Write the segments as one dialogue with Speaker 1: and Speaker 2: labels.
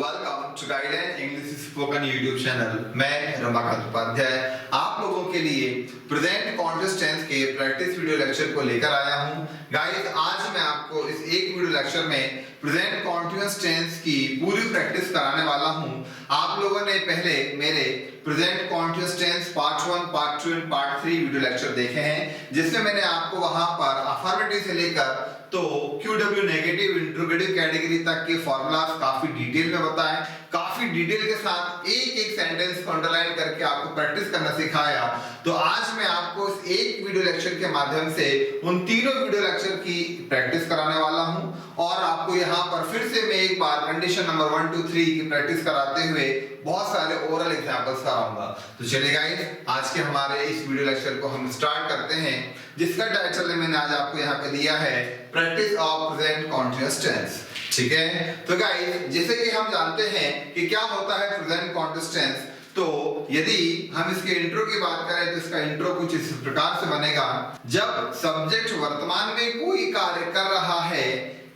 Speaker 1: Welcome to guidance English spoken YouTube channel. मैं रमाकांत उपाध्याय आप लोगों के लिए प्रेजेंट कॉन्टिन्यूअस टेंस के प्रैक्टिस वीडियो लेक्चर को लेकर आया हूं। गाइस, आज मैं आपको इस एक वीडियो लेक्चर में प्रेजेंट कॉन्टिन्यूअस टेंस की पूरी प्रैक्टिस कराने वाला हूं। आप लोगों ने पहले मेरे present continuous tense part 1, part 2 and part 3 video lecture देखे हैं, जिसमें मैंने आपको वहां पर अफर्मेटिव से लेकर तो QW नेगेटिव इंट्रोगेटिव कैटेगरी तक के फॉर्मूलास काफी डिटेल में बताए, काफी डिटेल के साथ एक एक सेंटेंस को अंडरलाइन करके आपको प्रैक्टिस करना सिखाया। तो आज मैं आपको इस एक वीडियो लेक्चर के माध्यम से उन तीनों वीडियो लेक्चर की प्रैक्टिस कराने वाला हूं और आपको यहां पर फिर से मैं एक बार कंडीशन नंबर 1 2 3 की प्रैक्टिस कराते हुए बहुत सारे ओरल एग्जांपल्स कराऊंगा। तो चलिए गाइस, आज के हमारे इस वीडियो लेक्चर को हम स्टार्ट करते हैं, जिसका टाइटल मैंने आज आपको यहाँ पे दिया है practice of present continuous tense. ठीक है, तो गाइस जैसे कि हम जानते हैं कि क्या होता है प्रेजेंट कॉन्टिन्यूअस टेंस, तो यदि हम इसके इंट्रो की बात करें तो इसका इंट्रो कुछ इस प्रकार से बनेगा। जब सब्जेक्ट वर्तमान में कोई कार्य कर रहा है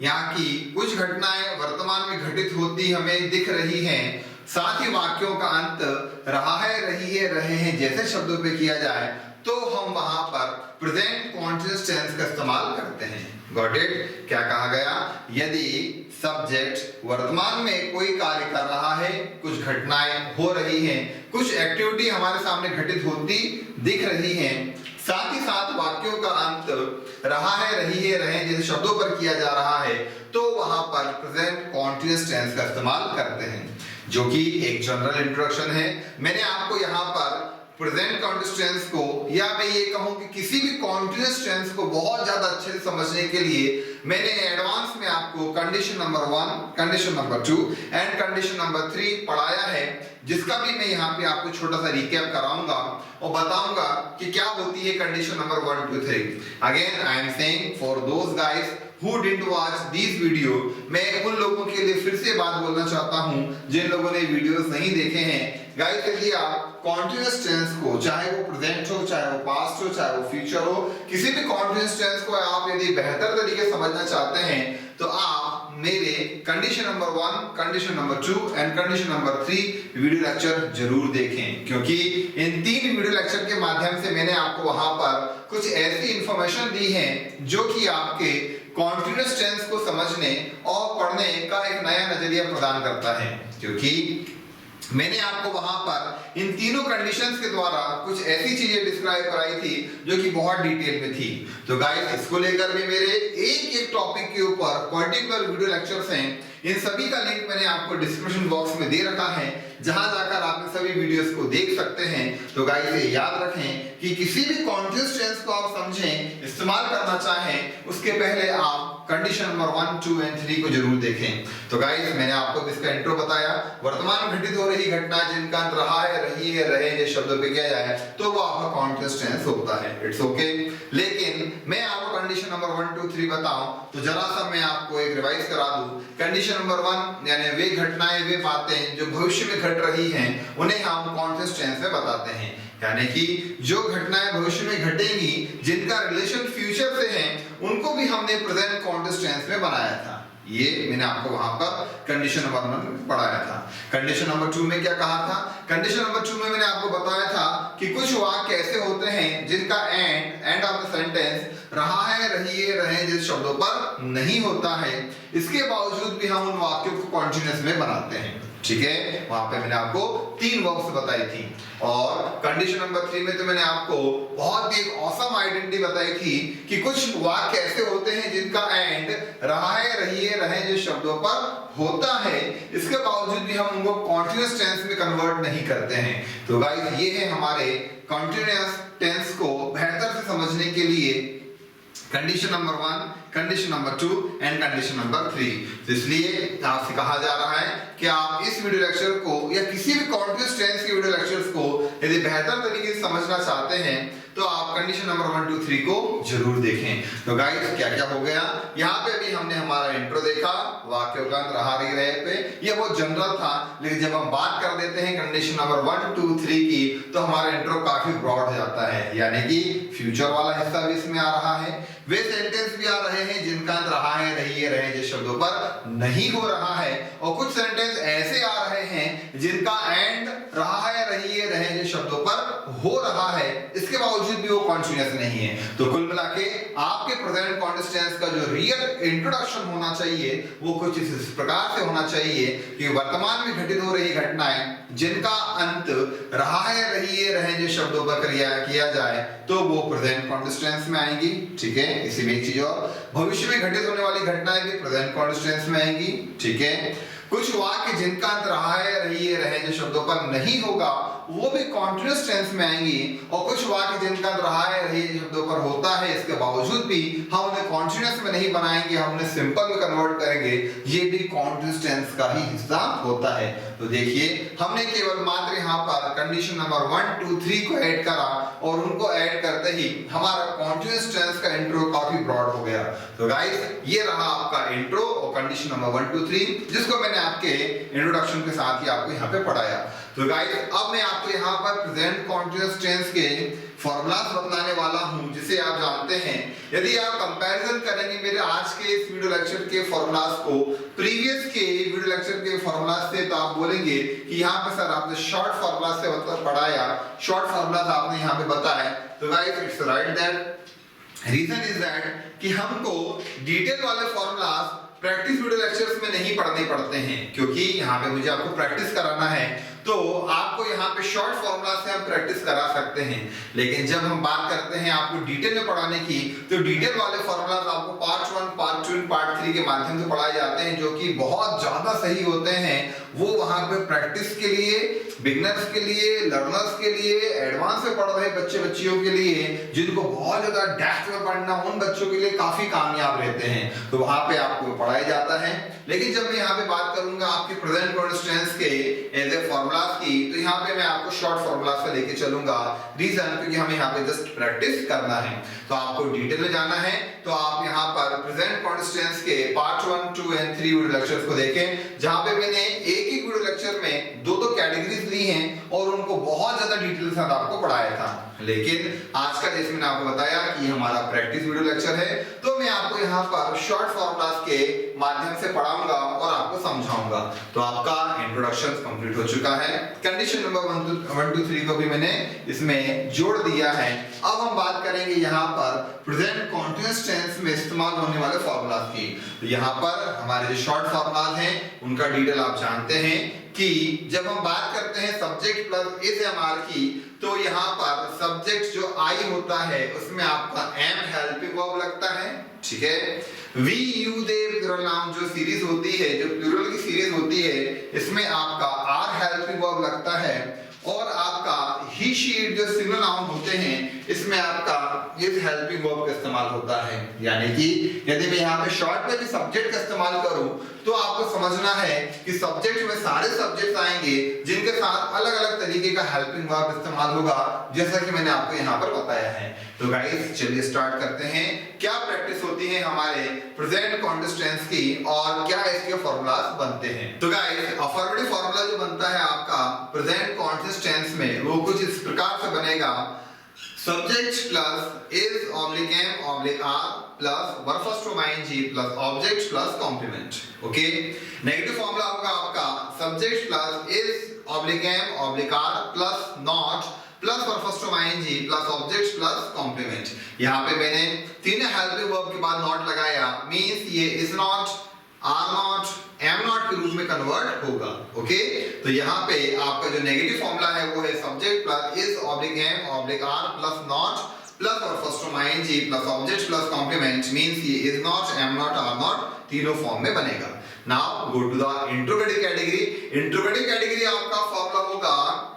Speaker 1: या कि कुछ घटनाएं वर्तमान में घटित होती हमें दिख रही हैं, साथ ही वाक्यों का अंत रहा है, रही है, रहे हैं जैसे शब्दों पे किया जाए, तो हम वहां पर प्रेजेंट कॉन्टिन्यूअस टेंस का इस्तेमाल करते हैं। Got it? क्या कहा गया? यदि सब्जेक्ट वर्तमान में कोई कार्य कर रहा है, कुछ घटनाएं हो रही हैं, कुछ एक्टिविटी हमारे सामने घटित होती दिख रही हैं, साथ ही साथ वाक्यों का अंत रहा है, रही है, रहे जैसे शब्दों पर किया जा रहा है, तो वहां पर प्रेजेंट कॉन्टिन्यूअस टेंस का इस्तेमाल करते हैं, जो कि एक जनरल इंट्रोडक्शन है। मैंने आपको यहाँ पर प्रेजेंट कॉन्टिन्यूअस टेंस को, या मैं ये कहूं कि किसी भी कॉन्टिन्यूअस टेंस को बहुत ज्यादा अच्छे से समझने के लिए मैंने एडवांस में आपको condition number 1, condition number 2 and condition number 3 पढ़ाया है, जिसका भी मैं यहाँ पे आपको छोटा सा रिकैप कराऊंगा और बताऊंगा कि क्या होती है condition number 1 2 3। Again I am saying for those guys who didn't watch these video, मैं उन लोगों के लिए फिर से बात बोलना चाहता हूं जिन लोगों ने वीडियोस नहीं देखे हैं। गाइस, यदि आप कॉन्टिन्यूअस टेंस को, चाहे वो प्रेजेंट हो, चाहे वो पास्ट हो, चाहे वो फ्यूचर हो, किसी भी कॉन्टिन्यूअस टेंस को आप यदि बेहतर तरीके से समझना चाहते हैं, तो आप मेरे condition number 1, condition number 2 and condition number 3 video lecture जरूर देखें, क्योंकि इन 3 वीडियो लेक्चर के माध्यम से मैंने आपको वहां पर कुछ ऐसी इंफॉर्मेशन दी है जो कि आपके कॉन्टिन्यूअस टेंस को समझने और पढ़ने का एक नया नजरिया प्रदान करता है। क्योंकि मैंने आपको वहां पर इन तीनों कंडीशंस के द्वारा कुछ ऐसी चीजें डिस्क्राइब कराई थी जो कि बहुत डिटेल में थी। तो गाइस, इसको लेकर भी मेरे एक एक टॉपिक के ऊपर पर्टिकुलर वीडियो लेक्चर्स हैं, इन सभी का लिंक मैंने आपको डिस्क्रिप्शन बॉक्स में दे रखा है, जहां जाकर आप इन सभी वीडियोस को देख सकते हैं। तो गाइस, ये याद रखें कि किसी भी कॉन्टिन्यूअस टेंस को आप समझें, इस्तेमाल करना चाहें, उसके पहले आप कंडीशन नंबर 1 2 एंड 3 को जरूर देखें। तो गाइस, मैंने आपको इसका इंट्रो बताया, वर्तमान में घटित हो रही घटना जिनका अंत रहा है, रही है, रहे जैसे शब्दों पे किया जाए, तो वो आपका कॉन्टिन्यूअस टेंस होता है। It's okay. लेकिन मैं आपको कंडीशन नंबर 1 2 3 बताऊं तो जरा सा मैं आपको एक रिवाइज करा दूं। कंडीशन नंबर 1 यानी वे घटनाएं, वे बातें जो भविष्य में घट रही हैं, उन्हें हम कॉन्टिन्यूअस टेंस में बताते हैं। यानी कि जो घटनाएं भविष्य में घटेंगी, जिनका रिलेशन फ्यूचर से है, उनको भी हमने प्रेजेंट कॉन्टिन्यूअस टेंस में बनाया था। ये मैंने आपको वहां पर कंडीशन नंबर 1 में पढ़ाया था। कंडीशन नंबर 2 में क्या कहा था? कंडीशन नंबर 2 में मैंने आपको बताया था कि कुछ वाक्य ऐसे होते हैं जिनका एंड ऑफ द सेंटेंस रहा है, रही है, रहे जैसे शब्दों पर नहीं होता है, इसके बावजूद भी हम उन वाक्यों को कॉन्टिन्यूअस में बनाते हैं। ठीक है, वहां पे मैंने आपको 3 वर्ब्स बताई थी। और कंडीशन नंबर 3 में तो मैंने आपको बहुत ही एक ऑसम आइडेंटिटी बताई थी कि कुछ वाक्य ऐसे होते हैं जिनका एंड रहा है, रही है, रहे जो शब्दों पर होता है, इसके बावजूद भी हम उनको कॉन्टिन्यूअस टेंस में कन्वर्ट नहीं करते हैं। तो गाइस, ये है हमारे कॉन्टिन्यूअस टेंस को बेहतर से समझने के लिए condition number 1, condition number 2 and condition number 3। तो इसलिए आपसे कहा जा रहा है कि आप इस वीडियो लेक्चर को या किसी भी कॉन्टिन्यूअस टेंस के वीडियो लेक्चर्स को यदि बेहतर तरीके से समझना चाहते हैं, तो आप कंडीशन नंबर 1 2 3 को जरूर देखें। तो गाइस, क्या क्या हो गया? यहाँ पे भी हमने हमारा इंट्रो देखा, वाक्यों का अंत रहा, रही, रहे पे, ये बहुत जनरल था। लेकिन जब हम बात कर देते हैं कंडीशन नंबर 1 2 3 की, तो हमारा इंट्रो काफी ब्रॉड हो जाता है। यानी कि फ्यूचर वाला हिस्सा भी इसमें आ रहा है, वे सेंटेंस भी आ रहे हैं जिनका अंत रहा है, रही है, रहे जैसे शब्दों पर नहीं हो रहा है, और कुछ सेंटेंस ऐसे जिनका एंड रहा है, रही है, रहे जो शब्दों पर हो रहा है, इसके बावजूद भी वो कॉन्टिन्यूअस नहीं है। तो कुल मिला के आपके प्रेजेंट कॉन्टिन्यूअस टेंस का जो रियल इंट्रोडक्शन होना चाहिए वो कुछ इस प्रकार से होना चाहिए कि वर्तमान में घटित हो रही घटनाएं जिनका अंत रहा है, रही है, रहे जो शब्दों पर किया जाए तो वो प्रेजेंट कॉन्टिन्यूअस टेंस में आएंगी। ठीक है, इसी में एक चीज और, भविष्य में घटित होने वाली घटनाएं भी प्रेजेंट कॉन्टिन्यूअस टेंस में आएंगी। ठीक है, कुछ वाक्य जिनका अंत रहा है, रही है, रहे जो शब्दों पर नहीं होगा वो भी कॉन्टिन्यूअस टेंस में आएंगी, और कुछ वाक्य जिनका अंत रहा है, रही है शब्दों पर होता है, इसके बावजूद भी हम उन्हें कॉन्टिन्यूअस में नहीं बनाएंगे, हम उन्हें सिंपल में कन्वर्ट करेंगे, ये भी कॉन्टिन्यूअस टेंस का ही हिस्सा होता है। तो देखिए हमने केवल मात्र यहाँ पर कंडीशन नंबर 1, 2, 3 को ऐड करा और उनको ऐड करते ही हमारा कॉन्टिन्यूअस टेंस का इंट्रो काफी ब्रॉड हो गया। तो गाइस ये रहा आपका इंट्रो और कंडीशन नंबर 1, 2, 3 जिसको मैंने आपके इंट्रोडक्शन के साथ ही आपको यहाँ पे पढ़ाया। तो गाइस अब मैं आपको यहाँ पर प्रेजेंट कॉन्टिन्यूअस टेंस के फॉर्मूलास बतलाने वाला हूँ जिसे आप जानते हैं। यदि आप कंपैरिजन करेंगे मेरे आज के इस वीडियो लेक्चर के फॉर्मूलास को प्रीवियस के वीडियो लेक्चर के फॉर्मूलास से, तो आप बोलेंगे कि यहाँ पे सर आपने शॉर्ट फॉर्मूला से मतलब पढ़ाया, शॉर्ट फॉर्मूलास आपने यहाँ पे बताया। तो guys it's right that reason is that कि हमको डिटेल वाले फॉर्मूलास प्रैक्टिस वीडियो लेक्चर्स में नहीं पढ़ने पड़ते हैं, क्योंकि यहाँ पे मुझे आपको प्रैक्टिस कराना है तो आपको यहाँ पे शॉर्ट फॉर्मूला से हम प्रैक्टिस करा सकते हैं। लेकिन जब हम बात करते हैं आपको डिटेल में पढ़ाने की, तो डिटेल वाले फॉर्मूला आपको पार्ट 1, पार्ट 2, पार्ट 3 के माध्यम से पढ़ाए जाते हैं जो कि बहुत ज्यादा सही होते हैं। वो वहां पे प्रैक्टिस के लिए, बिगिनर्स के लिए, लर्नर्स के लिए, एडवांस में पढ़ रहे बच्चियों के लिए, जिनको बहुत ज्यादा डेप्थ में पढ़ना, उन बच्चों के लिए काफी कामयाब रहते हैं। तो वहां पे आपको पढ़ाया जाता है। लेकिन जब मैं यहाँ पे बात करूंगा आपकी प्रेजेंट कॉन्टिन्यूअस टेंस के एज ए फॉर्मूला की, तो यहाँ पे मैं आपको शॉर्ट फॉर्मूला से लेके चलूंगा। रीजन क्योंकि हमें यहाँ पे जस्ट प्रैक्टिस करना है। तो आपको डिटेल में जाना है तो आप यहाँ पर प्रेजेंट कॉन्टिन्यूअस टेंस के पार्ट 1, 2 और 3 वीडियो लेक्चर्स को देखें, जहाँ पे मैंने एक ही वीडियो लेक्चर में दो कैटेगरीज ली हैं और उनको बहुत ज्यादा डिटेल के साथ आपको पढ़ाया था। लेकिन आज का जैसे मैंने आपको बताया कि हमारा प्रैक्टिस वीडियो लेक्चर है, तो मैं आपको यहाँ पर शॉर्ट फॉर्मूलास के माध्यम से पढ़ाऊंगा और आपको समझाऊंगा। तो आपका इंट्रोडक्शन कंप्लीट हो चुका है। कंडीशन नंबर 1, 2, 3 को भी मैंने इसमें जोड़ दिया है। अब हम बात करेंगे यहाँ पर प्रेजेंट कॉन्टिन्यूअस टेंस में इस्तेमाल होने वाले फॉर्मूलास की। तो यहाँ पर हमारे जो शॉर्ट फॉर्मूलास हैं उनका डिटेल आप जानते हैं कि जब हम बात करते हैं subject plus is am are की, तो यहाँ पर सब्जेक्ट जो आई होता है उसमें आपका एम हेल्पिंग वर्ब लगता है। ठीक है, we you they plural noun जो सीरीज होती है, जो प्लूरल की सीरीज होती है, इसमें आपका आर हेल्पिंग वर्ब लगता है, और आपका ही शी इट जो सिंगुलर नाउन होते हैं इसमें आपका इज हेल्पिंग वर्ब का इस्तेमाल होता है। यानी कि यदि मैं यहाँ पे शॉर्ट में भी सब्जेक्ट का इस्तेमाल करूं तो आपको समझना है कि सब्जेक्ट में सारे सब्जेक्ट्स आएंगे जिनके साथ अलग अलग तरीके का हेल्पिंग वर्ब इस्तेमाल होगा, जैसा कि मैंने आपको यहाँ पर बताया है। तो गाइस चलिए स्टार्ट करते हैं। क्या प्रैक्टिस होती है हमारे प्रेजेंट कॉन्टिन्यूअस टेंस की और क्या इसके फॉर्मूलास बनते हैं। तो गाइस अफर्मेटिव फॉर्मूला जो बनता है आपका प्रेजेंट कॉन्टिन्यूअस टेंस में वो कुछ इस प्रकार से बनेगा। Subject plus is oblique am oblique are plus verb first form ING plus object plus complement. Okay, negative formula होगा आपका subject plus is oblique am oblique are plus not plus verb first form ING plus object plus complement. यहाँ पे मैंने तीनों helping verb के बाद not लगाया, means ये is not, are not, am not के रूप में कन्वर्ट होगा। ओके, तो यहाँ पे आपका जो नेगेटिव फॉर्मूला है वो है subject plus is oblique am oblique are plus not plus और first form ING plus object plus complement, means ये is not, am not, are not तीनों फॉर्म में बनेगा। Now go to the interrogative category. Interrogative category आपका formula होगा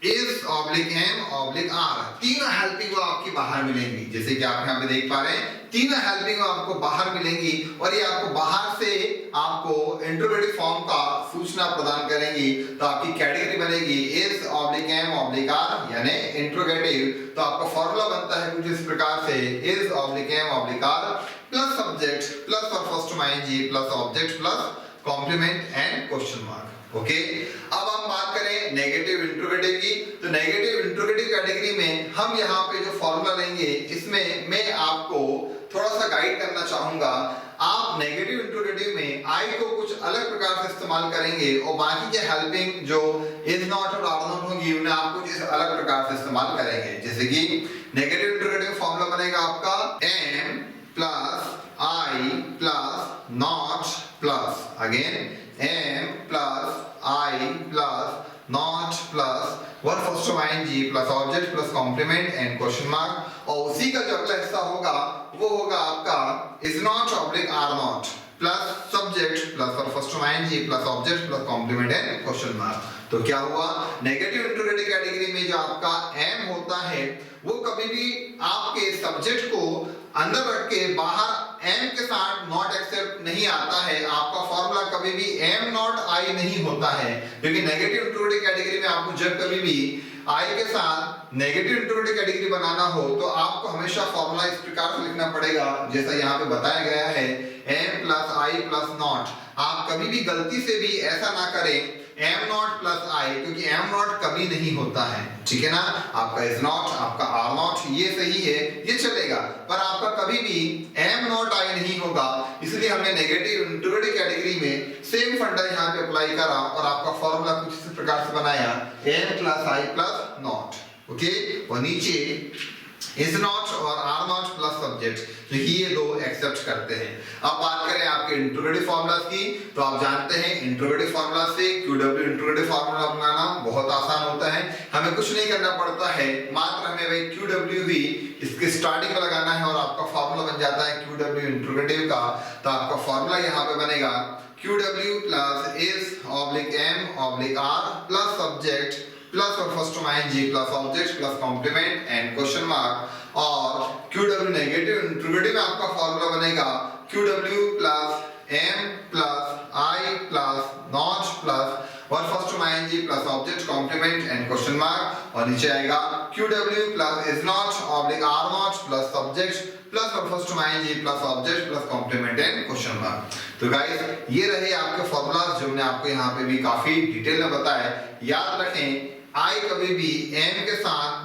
Speaker 1: is oblique am oblique are. तीनों helping verb आपकी बाहर मिलेंगी, जैसे कि आप यहाँ पे देख पा रहे हैं तीनों हेल्पिंग वर्ब आपको बाहर मिलेंगी और ये आपको बाहर से आपको इंट्रोगेटिव फॉर्म का सूचना प्रदान करेंगी। तो आपकी कैटेगरी बनेगी is oblique am oblique are यानी इंट्रोगेटिव। तो आपका फॉर्मूला बनता है कुछ इस प्रकार से is oblique am oblique are plus subject plus verb first form ING plus object plus complement and question mark. Okay, अब हम बात करें नेगेटिव इंट्रोगेटिव की। तो नेगेटिव इंट्रोगेटिव कैटेगरी में हम यहाँ पे जो फॉर्मूला लेंगे इसमें मैं आपको थोड़ा थोड़ा सा गाइड करना चाहूंगा। आप नेगेटिव इंट्रोगेटिव में आई को कुछ अलग प्रकार से इस्तेमाल करेंगे और बाकी के हेल्पिंग जो इज नॉट और आर नॉट होंगी उन्हें आप कुछ इस अलग प्रकार से इस्तेमाल करेंगे। जैसे कि नेगेटिव इंट्रोगेटिव फॉर्मूला बनेगा आपका am plus I plus not plus again am plus I plus not plus verb first of ING plus object plus complement and question mark. और उसी का जो अगला हिस्सा होगा वो होगा आपका is not oblique are not plus subject plus verb first of ING plus object plus complement and question mark. तो क्या हुआ, नेगेटिव इंट्रोगेटिव कैटेगरी में जो आपका एम होता है वो कभी भी आपके सब्जेक्ट को अंदर रख के बाहर एम के साथ नॉट एक्सेप्ट नहीं आता है। आपका फॉर्मूला कभी भी एम नॉट आई नहीं होता है, क्योंकि नेगेटिव इंट्रोगेटिव कैटेगरी में आपको जब कभी भी आई के साथ नेगेटिव इंट्रोगेटिव कैटेगरी बनाना हो तो आपको हमेशा फॉर्मूला इस प्रकार से लिखना पड़ेगा जैसा यहाँ पे बताया गया है am plus I plus not. आप कभी भी गलती से भी ऐसा ना करें एम नॉट प्लस आई, क्योंकि एम नॉट कभी नहीं होता है, ठीक है ना। आपका इज नॉट, आपका आर नॉट ये सही है, ये चलेगा, पर आपका कभी भी एम नॉट आई नहीं होगा। इसलिए हमने नेगेटिव इंट्रोगेटिव कैटेगरी में सेम फंडा यहाँ पे अप्लाई करा और आपका फॉर्मूला कुछ इस प्रकार से बनाया am plus I plus not, okay. और नीचे इज नॉट और आर नॉट प्लस सब्जेक्ट, देखिए ये दो एक्सेप्ट करते हैं। अब बात करें आपके इंट्रोगेटिव फार्मूलास की, तो आप जानते हैं इंट्रोगेटिव फार्मूला से क्यूडब्ल्यू इंट्रोगेटिव फार्मूला बनाना बहुत आसान होता है। हमें कुछ नहीं करना पड़ता है, मात्र हमें भाई क्यूडब्ल्यू ही इसके स्टार्टिंग में लगाना है और आपका फार्मूला बन जाता है क्यूडब्ल्यू इंट्रोगेटिव का। तो आपका फार्मूला यहाँ पे बनेगा Q W plus is oblique am oblique are plus subject plus और first of ING plus object plus complement and question mark. और क्यूडब्ल्यू नेगेटिव इंट्रोगेटिव में आपका फॉर्मूला बनेगा Q W plus am plus I plus not plus और first of ING plus object complement and question mark. और नीचे आएगा Q W plus is not oblique are not plus subject plus और first of ING plus object plus complement and question mark. तो guys ये रहे आपके formulas जो मैंने आपको यहाँ पे भी काफी डिटेल में बताया। याद रखें आई कभी भी एम के साथ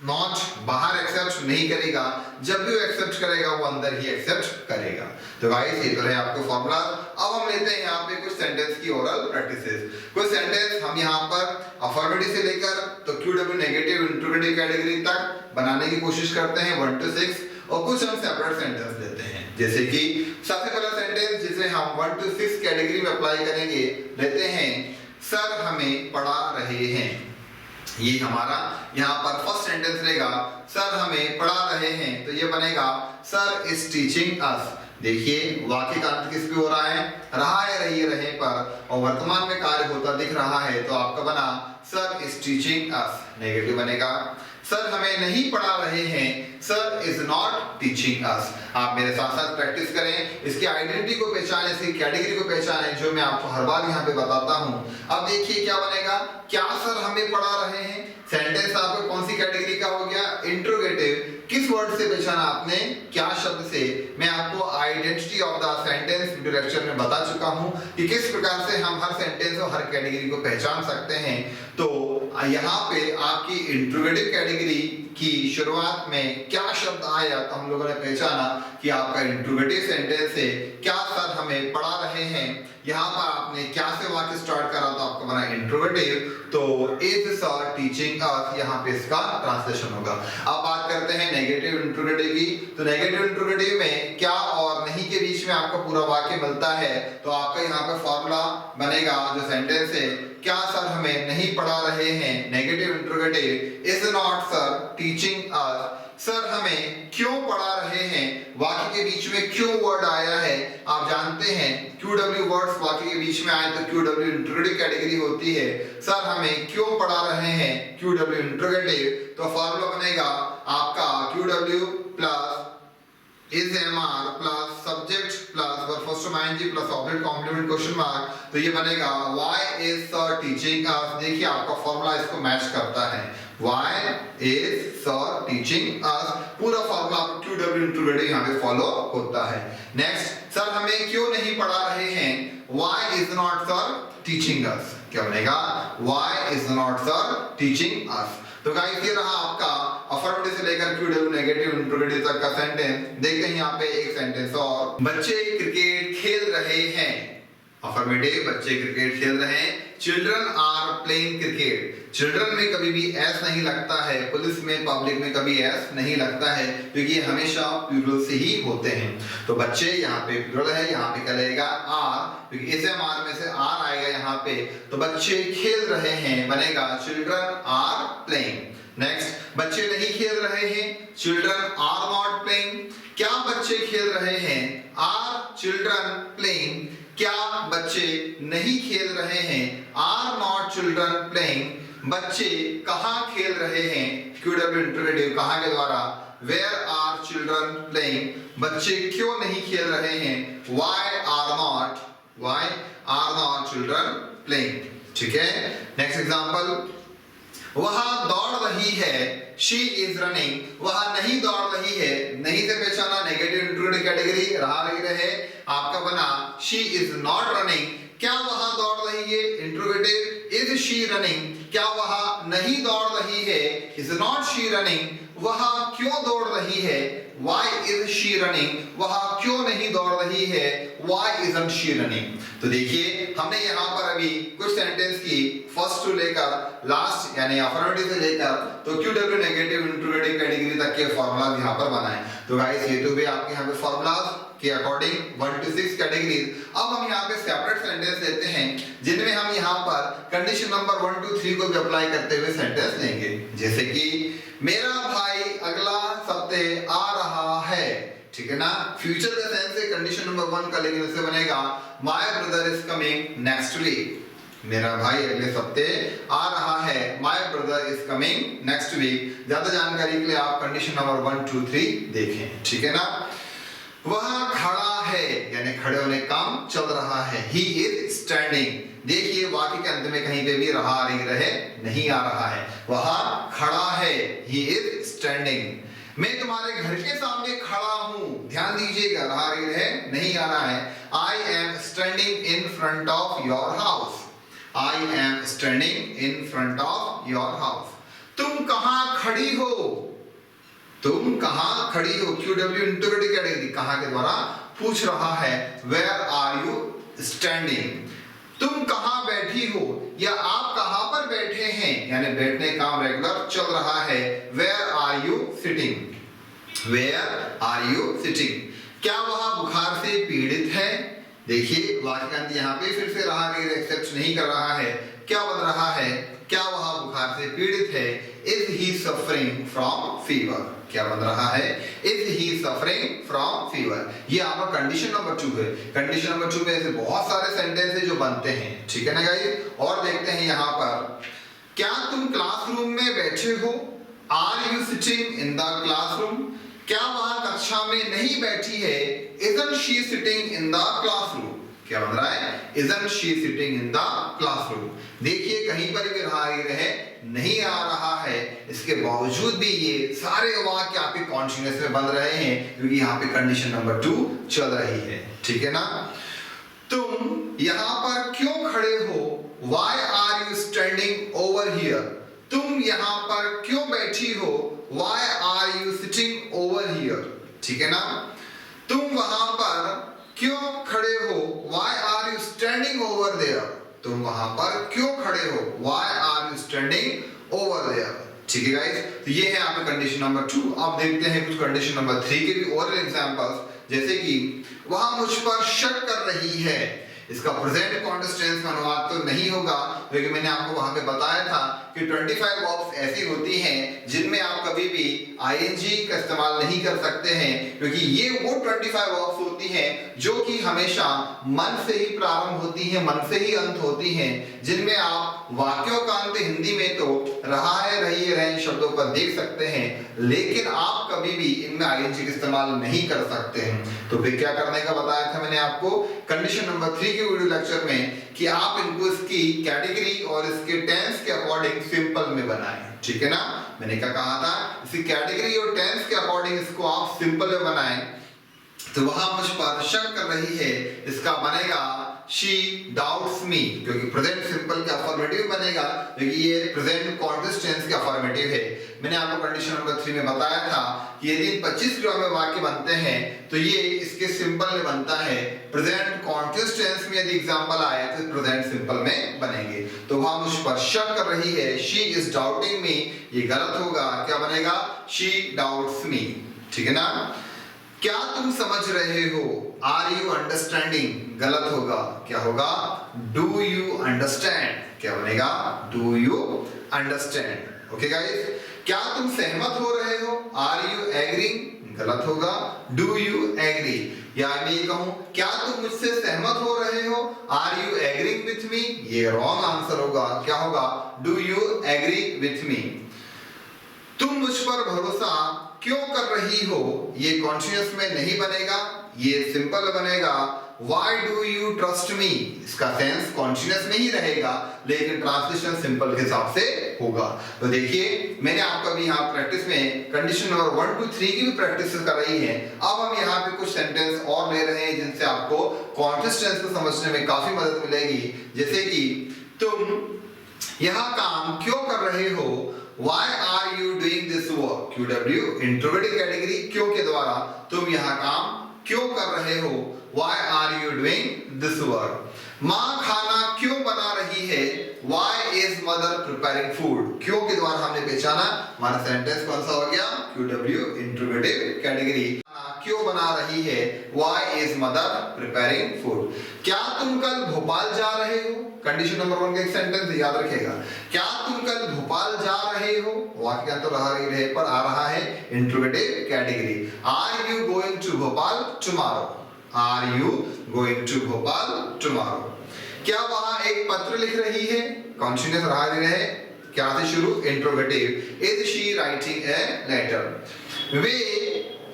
Speaker 1: नॉट बाहर एक्सेप्ट नहीं करेगा, जब भी वो एक्सेप्ट करेगा वो अंदर ही एक्सेप्ट करेगा। तो गाइस ये तो है आपके फॉर्मूला। अब हम लेते हैं यहाँ पे कुछ सेंटेंस की ओरल प्रैक्टिसेस। कुछ सेंटेंस हम यहाँ पर अफर्मेटिव से लेकर तो क्यूडब्ल्यू नेगेटिव इंट्रोगेटिव कैटेगरी तक बनाने की कोशिश करते हैं 1 to 6, और कुछ हम सेपरेट सेंटेंस लेते हैं। जैसे कि सबसे पहला सेंटेंस जिसे हम 1 to 6 कैटेगरी में अप्लाई करेंगे, लेते हैं सर हमें पढ़ा रहे हैं। ये हमारा यहाँ पर फर्स्ट सेंटेंस रहेगा सर हमें पढ़ा रहे हैं, तो ये बनेगा सर इज टीचिंग अस। देखिए वाक्य का अंत किस पे हो रहा है रही रहे पर, और वर्तमान में कार्य होता दिख रहा है, तो आपका बना sir is teaching us. Negative बनेगा सर हमें नहीं पढ़ा रहे हैं, sir is not teaching us. आप मेरे साथ साथ प्रैक्टिस करें, इसकी आइडेंटिटी को पहचानें, इसकी कैटेगरी को पहचानें, जो मैं आपको हर बार यहाँ पे बताता हूँ। अब देखिए क्या बनेगा, क्या सर हमें पढ़ा रहे हैं। सेंटेंस आपको कौन सी कैटेगरी का हो गया, इंट्रोगेटिव। किस वर्ड से पहचाना आपने, क्या शब्द से। मैं आपको identity of the sentence video lecture में बता चुका हूं कि किस प्रकार से हम हर सेंटेंस और हर कैटेगरी को पहचान सकते हैं। तो यहाँ पे आपकी इंट्रोगेटिव कैटेगरी की शुरुआत में क्या शब्द आया तो हम लोगों ने पहचाना कि आपका इंट्रोगेटिव सेंटेंस है क्या सर हमें पढ़ा रहे हैं। यहाँ पर आपने क्या से वाक्य स्टार्ट करा तो आपको बना इंट्रोगेटिव, तो इज सर टीचिंग अस, यहाँ पे इसका ट्रांसलेशन होगा। अब बात करते हैं नेगेटिव इंट्रोगेटिव की। तो नेगेटिव इंट्रोगेटिव में क्या और नहीं के बीच में आपको पूरा वाक्य मिलता है, तो आपका यहाँ पे फॉर्मूला बनेगा जो सेंटेंस है क्या सर हमें नहीं पढ़ा रहे हैं, negative interrogative is not sir teaching us. Sir हमें क्यों पढ़ा रहे हैं, वाक्य के बीच में क्यों वर्ड आया है। आप जानते हैं क्यूडब्ल्यू वर्ड्स वाक्य के बीच में आए तो क्यूडब्ल्यू इंट्रोगेटिव कैटेगरी होती है। सर हमें क्यों पढ़ा रहे हैं, क्यूडब्ल्यू इंट्रोगेटिव, तो फॉर्मूला बनेगा आपका Q W plus is am are plus subject plus verb first of ING plus object complement question mark, तो ये बनेगा why is sir teaching us. देखिए आपका फॉर्मूला इसको मैच करता है, why is sir teaching us. पूरा फॉर्मूला आपको क्यूडब्ल्यू इंट्रोगेटिव यहाँ पे फॉलो होता है। नेक्स्ट, सर हमें क्यों नहीं पढ़ा रहे हैं, why is not sir teaching अस। क्या बनेगा, why is not sir teaching अस। तो गाइस ये रहा आपका अफर्मेटिव से लेकर क्यूडब्ल्यू नेगेटिव इंट्रोगेटिव तक का सेंटेंस। देखते हैं यहाँ पे एक सेंटेंस और, बच्चे क्रिकेट खेल रहे हैं। अफर्मेटिव, बच्चे क्रिकेट खेल रहे हैं। Children are playing cricket. Children में कभी भी एस नहीं लगता है, पुलिस में, पब्लिक में कभी एस नहीं लगता है, क्योंकि ये हमेशा प्लूरल से ही होते हैं। तो बच्चे यहाँ पे प्लूरल है, यहाँ पे क्या लगेगा आर, क्योंकि एसएमआर में से आर आएगा यहाँ पे। तो बच्चे खेल रहे हैं बनेगा चिल्ड्रन आर प्लेइंग। नेक्स्ट, बच्चे नहीं खेल रहे हैं, चिल्ड्रन आर नॉट प्लेइंग। क्या बच्चे खेल रहे हैं, आर चिल्ड्रन प्लेइंग। क्या बच्चे नहीं खेल रहे हैं, आर नॉट चिल्ड्रन प्लेइंग। बच्चे कहाँ खेल रहे हैं, क्यूडब्ल्यू इंट्रोगेटिव कहाँ के द्वारा, वेयर आर चिल्ड्रन प्लेइंग। बच्चे क्यों नहीं खेल रहे हैं, why are not children playing. ठीक है, नेक्स्ट एग्जांपल, वह दौड़ रही है, शी इज रनिंग। वह नहीं दौड़ रही है, नहीं से पहचाना, नेगेटिव इंट्रोगेटिव कैटेगरी, रहा रहे आपका बना शी इज नॉट रनिंग। क्या वह दौड़ रही है, इंट्रोगेटिव, इज शी रनिंग। क्या वह नहीं दौड़ रही है, इज नॉट शी रनिंग। वह क्यों दौड़ रही है, why is she running। वह क्यों नहीं दौड़ रही है, why isn't she running। तो देखिए हमने यहाँ पर अभी कुछ सेंटेंस की फर्स्ट टू लेकर लास्ट यानी अफर्मेटिव से लेकर तो क्यूडब्ल्यू नेगेटिव इंट्रोगेटिव कैटेगरी तक के फॉर्मूलाज यहाँ पर बनाए। तो गाइस ये तो भी आपके यहाँ पे फॉर्मूलाज के अकॉर्डिंग 1 to 6 कैटेगरीज। अब हम यहाँ पे सेपरेट सेंटेंस लेते हैं जिनमें हम यहाँ पर कंडीशन नंबर 1 to 3 को भी अप्लाई करते हुए सेंटेंस लेंगे। जैसे कि मेरा भाई अगला सप्ताह आ रहा है। ठीक है ना, फ्यूचर का सेंस है, कंडीशन नंबर 1 का, लेकिन उससे बनेगा my brother is coming next week. मेरा भाई अगले सप्ताह आ रहा है, my brother is coming next week. ज्यादा जानकारी के लिए आप कंडीशन नंबर 1 2 3 देखें। ठीक है ना, वह खड़ा है यानी खड़े होने काम चल रहा है, ही इज स्टैंडिंग। देखिए वाक्य के अंत में कहीं पे भी रहा रहे नहीं आ रहा है, वह खड़ा है, ही इज स्टैंडिंग। मैं तुम्हारे घर के सामने खड़ा हूं, ध्यान दीजिएगा, रहा रहे नहीं आ रहा है। I am standing in front of your house. I am standing in front of your house. तुम कहां खड़ी हो, तुम कहां खड़ी हो, क्यूडब्ल्यू इंट्रोगेटिव कैटेगरी कहां के द्वारा पूछ रहा है, वेयर आर यू स्टैंडिंग। तुम कहां बैठी हो या आप कहां पर बैठे हैं, यानी बैठने का रेगुलर चल रहा है, where are you sitting. Where are you sitting. क्या वह बुखार से पीड़ित है। देखिए वाक्यांश यहाँ पे फिर से रहा एक्सेप्ट नहीं कर रहा है, क्या बन रहा है, क्या वह बुखार से पीड़ित है, is he suffering from fever. क्या बन रहा है, is he suffering from fever. ये आपका कंडीशन नंबर 2 है। कंडीशन नंबर 2 में ऐसे बहुत सारे सेंटेंस है जो बनते हैं। ठीक है ना गाइस, और देखते हैं यहाँ पर, क्या तुम क्लासरूम में बैठे हो, are you sitting in the classroom. क्या वह कक्षा में नहीं बैठी है, isn't she sitting in the classroom। क्या बन रहा है, isn't she sitting in the classroom। देखिए कहीं पर भी रहे नहीं आ रहा है, इसके बावजूद भी ये सारे वाक्य आपके कॉन्टिन्यूअस में बन रहे हैं, क्योंकि यहाँ पे कंडीशन नंबर 2 चल रही है। ठीक है ना, तुम यहाँ पर क्यों खड़े हो, why are you standing over here। तुम यहाँ पर क्यों बैठी हो, why are you sitting over here। ठीक है ना, तुम वहां पर क्यों खड़े हो, why are you standing over there। तुम वहां पर क्यों खड़े हो, why are you standing over there। ठीक है गाइस, तो ये है आपका कंडीशन नंबर 2। अब देखते हैं कुछ कंडीशन नंबर 3 के भी और एग्जांपल्स। जैसे कि वह मुझ पर शक कर रही है। इसका प्रेजेंट कॉन्टिन्यूअस टेंस में अनुवाद तो नहीं होगा, लेकिन मैंने आपको वहां पे बताया था कि 25 वर्ब्स ऐसी होती हैं जिनमें आप कभी भी आईएनजी का इस्तेमाल नहीं कर सकते हैं, क्योंकि ये वो 25 वर्ब्स होती हैं जो कि हमेशा मन से ही प्रारंभ होती हैं, मन से ही अंत होती हैं, जिनमें आप वाक्यों का अंत हिंदी में तो रहा है, रही है, रहे शब्दों पर देख सकते हैं, लेकिन आप कभी भी इनमें आईएनजी का इस्तेमाल नहीं कर सकते हैं। तो फिर क्या करने का बताया था मैंने आपको कंडीशन नंबर 3 के वीडियो लेक्चर में, कि आप इनको इसकी कैटेगरी और इसके टेंस के अकॉर्डिंग सिंपल में बनाएं। ठीक है ना, मैंने क्या कहा था, इसकी कैटेगरी और टेंस के अकॉर्डिंग इसको आप सिंपल में बनाएं। तो वहां मुझ पर शक कर रही है, इसका बनेगा she doubts me, क्योंकि प्रेजेंट सिंपल के अफर्मेटिव बनेगा क्योंकि ये प्रेजेंट कॉन्टिन्यूअस टेंस का अफर्मेटिव है। मैंने आपको कंडीशन नंबर 3 में बताया था कि यदि 25 क्रियाओं में वाक्य बनते हैं तो ये इसके सिंपल में बनता है। प्रेजेंट कॉन्टिन्यूअस टेंस में यदि एग्जांपल आए तो प्रेजेंट सिंपल में बनेंगे। तो वहां मुझ पर शक कर रही है, शी इज डाउटिंग मी, ये गलत होगा, क्या बनेगा? शी डाउट्स मी। ठीक है ना? क्या तुम समझ रहे हो? आर यू अंडरस्टैंडिंग, गलत होगा, क्या होगा? डू यू अंडरस्टैंड, क्या बनेगा? Do you understand. Okay guys, क्या तुम सहमत हो रहे हो? आर यू एग्रीइंग, गलत होगा, डू यू एग्री। या मैं ये कहूं, क्या तुम मुझसे सहमत हो रहे हो? Are you agreeing with me, ये रॉन्ग आंसर होगा, क्या होगा? Do you agree with me. तुम मुझ पर भरोसा क्यों कर रही हो, ये कॉन्टिन्यूअस में नहीं बनेगा, ये सिंपल बनेगा। Why do you trust me, इसका सेंस कॉन्टिन्यूअस में ही रहेगा लेकिन ट्रांसलेशन सिंपल के हिसाब से होगा। तो देखिए मैंने आपको अभी यहाँ प्रैक्टिस में कंडीशन नंबर 1 2 3 की भी प्रैक्टिस कराई है। अब हम यहाँ पे कुछ सेंटेंस और ले रहे हैं जिनसे आपको कॉन्टिन्यूअस टेंस को समझने में काफी मदद मिलेगी। जैसे कि तुम यहाँ काम क्यों कर रहे हो? Why are you doing this work? QW interrogative category क्यों के द्वारा तुम यहाँ काम क्यों कर रहे हो? Why are you doing this work? माँ खाना क्यों बना रही है? Why is mother preparing food? क्यों के द्वारा हमने पहचाना हमारा सेंटेंस कौन सा हो गया? QW interrogative category. क्यों बना रही है? Why is mother preparing food? क्या तुम कल भोपाल जा रहे हो? कंडीशन नंबर 1 का एक सेंटेंस याद रखिएगा। क्या तुम कल भोपाल जा रहे हो? वाक्य तो रहा ही रहे पर आ रहा है interrogative category. Are you going to Bhopal tomorrow? Are you going to Bhopal tomorrow? क्या वहां एक पत्र लिख रही है? कॉन्टिन्यूअस रहा ही रहे, क्या से शुरू? Interrogative. Is she writing a letter? वे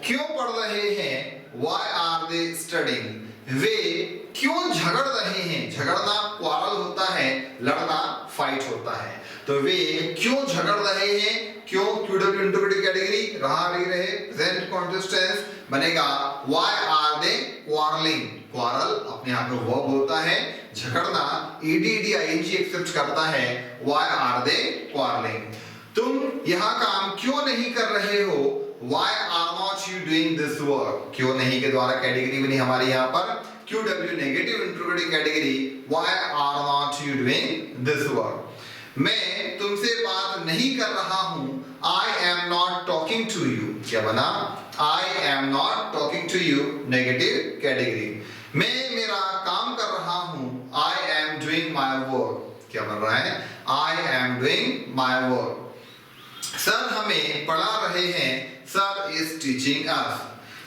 Speaker 1: क्यों पढ़ रहे हैं? Why are they studying? वे क्यों झगड़ रहे हैं? झगड़ना क्वारल होता है, लड़ना फाइट होता है। तो वे क्यों झगड़ रहे हैं? क्यों QW इंट्रोगेटिव कैटेगरी रहा नहीं रहे, प्रेजेंट कॉन्टिन्यूअस टेंस बनेगा। Why are they quarreling? Quarrel अपने आप में वर्ब होता है, झगड़ना ED ING एक्सेप्ट करता है। Why are they quarreling? तुम यहाँ काम क्यों नहीं कर रहे हो? Why are not you doing this work? क्यों नहीं के द्वारा कैटेगरी बनी हमारी यहाँ पर QW negative interrogative category. Why are not you doing this work? मैं तुमसे बात नहीं कर रहा हूँ। I am not talking to you। क्या बना? I am not talking to you negative category. मैं मेरा काम कर रहा हूँ। I am doing my work। क्या बन रहा है? I am doing my work। Sir हमें पढ़ा रहे हैं। Sir is teaching us.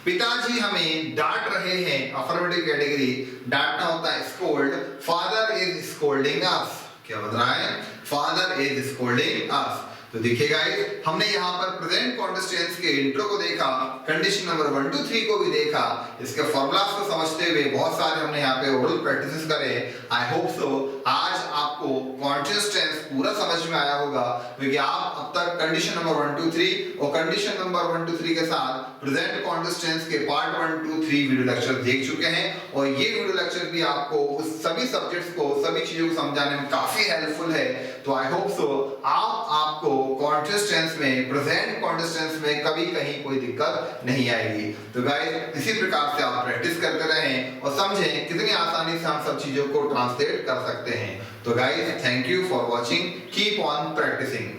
Speaker 1: पिताजी हमें डांट रहे हैं। अफर्मेटिव कैटेगरी, डांटना होता है स्कोल्ड। फादर इज स्कोल्डिंग अस। क्या बन रहा है? फादर इज स्कोल्डिंग अस। तो देखिए गाइस, हमने यहाँ पर प्रेजेंट कॉन्टिन्यूअस टेंस के इंट्रो को देखा, कंडीशन नंबर 1 2 3 को भी देखा, इसके फॉर्मूलास को समझते हुए बहुत सारे हमने यहाँ पे ओरल प्रैक्टिसेस करे। आई होप सो आज आपको कॉन्टिन्यूअस टेंस पूरा समझ में आया होगा क्योंकि आप अब तक कंडीशन नंबर 1 2 3 और कंडीशन नंबर 1 2 3 के साथ प्रेजेंट कॉन्टिन्यूअस टेंस के पार्ट 1 2 3 वीडियो लेक्चर देख चुके हैं और ये वीडियो लेक्चर भी आपको उस सभी सब्जेक्ट्स को, सभी चीजों को समझाने में काफी हेल्पफुल है। तो आई होप सो आपको कॉन्टिन्यूअस टेंस में, प्रेजेंट कॉन्टिन्यूअस टेंस में कभी कहीं कोई दिक्कत नहीं आएगी। तो गाइस इसी प्रकार से आप प्रैक्टिस करते रहें और समझें कितनी आसानी से हम सब चीजों को ट्रांसलेट कर सकते हैं। तो guys thank you for watching, keep on practising.